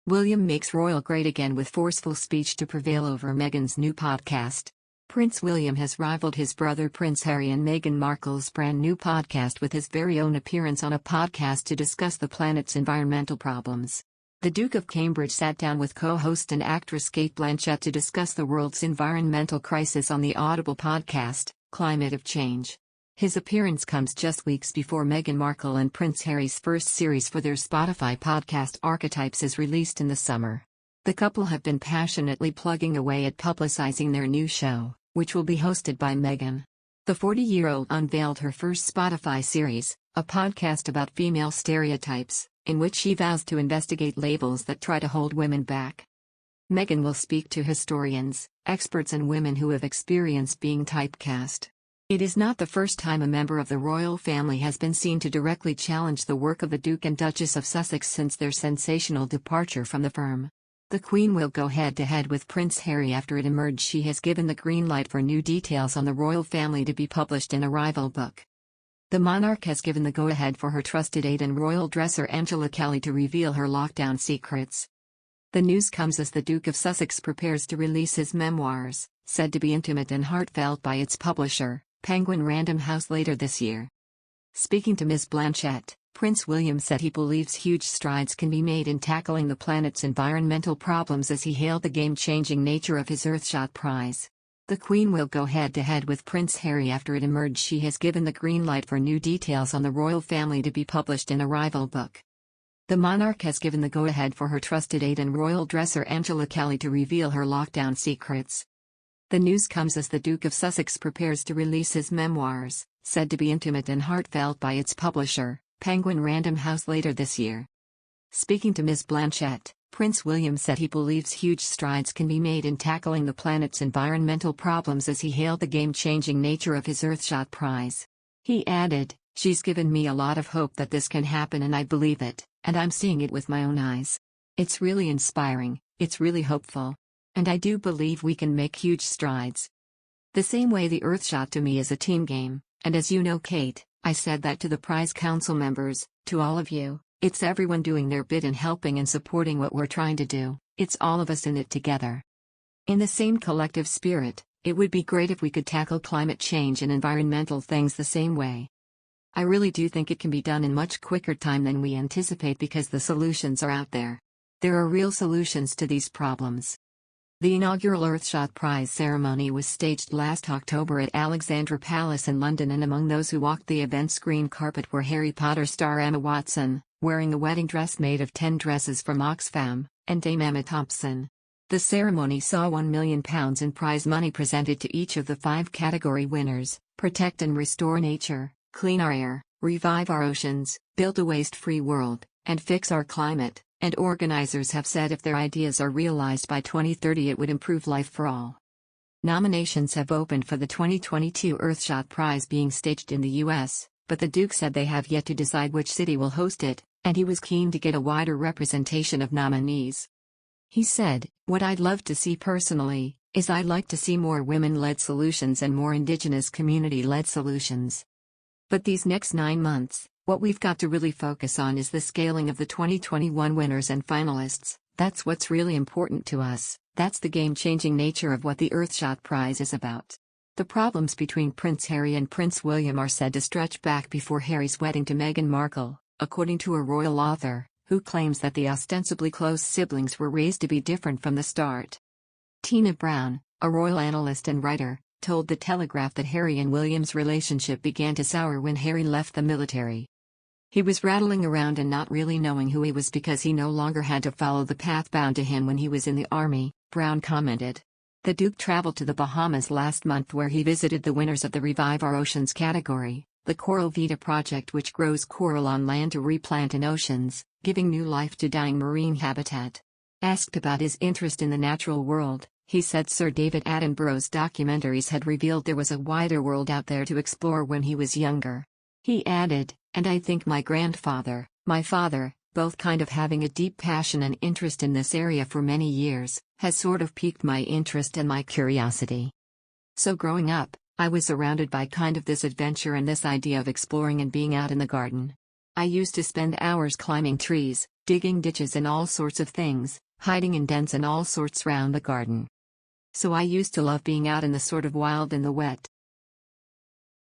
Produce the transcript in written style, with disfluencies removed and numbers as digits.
William makes royal great again with forceful speech to prevail over Meghan's new podcast. Prince William has rivaled his brother Prince Harry and Meghan Markle's brand new podcast with his very own appearance on a podcast to discuss the planet's environmental problems. The Duke of Cambridge sat down with co-host and actress Ms Blanchett to discuss the world's environmental crisis on the Audible podcast, Climate of Change. His appearance comes just weeks before Meghan Markle and Prince Harry's first series for their Spotify podcast Archetypes is released in the summer. The couple have been passionately plugging away at publicizing their new show, which will be hosted by Meghan. The 40-year-old unveiled her first Spotify series, a podcast about female stereotypes, in which she vows to investigate labels that try to hold women back. Meghan will speak to historians, experts and women who have experienced being typecast. It is not the first time a member of the royal family has been seen to directly challenge the work of the Duke and Duchess of Sussex since their sensational departure from the firm. The Queen will go head-to-head with Prince Harry after it emerged she has given the green light for new details on the royal family to be published in a rival book. The monarch has given the go-ahead for her trusted aide and royal dresser Angela Kelly to reveal her lockdown secrets. The news comes as the Duke of Sussex prepares to release his memoirs, said to be intimate and heartfelt by its publisher, Penguin Random House, later this year. Speaking to Ms Blanchett, Prince William said he believes huge strides can be made in tackling the planet's environmental problems as he hailed the game-changing nature of his Earthshot Prize. The Queen will go head-to-head with Prince Harry after it emerged she has given the green light for new details on the royal family to be published in a rival book. The monarch has given the go-ahead for her trusted aide and royal dresser Angela Kelly to reveal her lockdown secrets. The news comes as the Duke of Sussex prepares to release his memoirs, said to be intimate and heartfelt by its publisher, Penguin Random House, later this year. Speaking to Ms Blanchett, Prince William said he believes huge strides can be made in tackling the planet's environmental problems as he hailed the game-changing nature of his Earthshot Prize. He added, "She's given me a lot of hope that this can happen and I believe it, and I'm seeing it with my own eyes. It's really inspiring, it's really hopeful. And I do believe we can make huge strides. The same way the Earthshot to me is a team game, and as you know, Kate, I said that to the prize council members, to all of you, it's everyone doing their bit and helping and supporting what we're trying to do, it's all of us in it together. In the same collective spirit, it would be great if we could tackle climate change and environmental things the same way. I really do think it can be done in much quicker time than we anticipate because the solutions are out there. There are real solutions to these problems." The inaugural Earthshot Prize ceremony was staged last October at Alexandra Palace in London, and among those who walked the event's green carpet were Harry Potter star Emma Watson, wearing a wedding dress made of 10 dresses from Oxfam, and Dame Emma Thompson. The ceremony saw £1 million in prize money presented to each of the 5 category winners: Protect and Restore Nature, Clean Our Air, Revive Our Oceans, Build a Waste-Free World, and Fix Our Climate. And organizers have said if their ideas are realized by 2030 it would improve life for all. Nominations have opened for the 2022 Earthshot Prize being staged in the US, but the Duke said they have yet to decide which city will host it, and he was keen to get a wider representation of nominees. He said, "What I'd love to see personally, is I'd like to see more women-led solutions and more Indigenous community-led solutions. But these next 9 months, what we've got to really focus on is the scaling of the 2021 winners and finalists. That's what's really important to us, that's the game-changing nature of what the Earthshot Prize is about." The problems between Prince Harry and Prince William are said to stretch back before Harry's wedding to Meghan Markle, according to a royal author, who claims that the ostensibly close siblings were raised to be different from the start. Tina Brown, a royal analyst and writer, told The Telegraph that Harry and William's relationship began to sour when Harry left the military. He was rattling around and not really knowing who he was because he no longer had to follow the path bound to him when he was in the army, Brown commented. The Duke traveled to the Bahamas last month where he visited the winners of the Revive Our Oceans category, the Coral Vita project which grows coral on land to replant in oceans, giving new life to dying marine habitat. Asked about his interest in the natural world, he said Sir David Attenborough's documentaries had revealed there was a wider world out there to explore when he was younger. He added, "And I think my grandfather, my father, both kind of having a deep passion and interest in this area for many years, has sort of piqued my interest and my curiosity. So growing up, I was surrounded by kind of this adventure and this idea of exploring and being out in the garden. I used to spend hours climbing trees, digging ditches and all sorts of things, hiding in dents and all sorts round the garden. So I used to love being out in the sort of wild in the wet.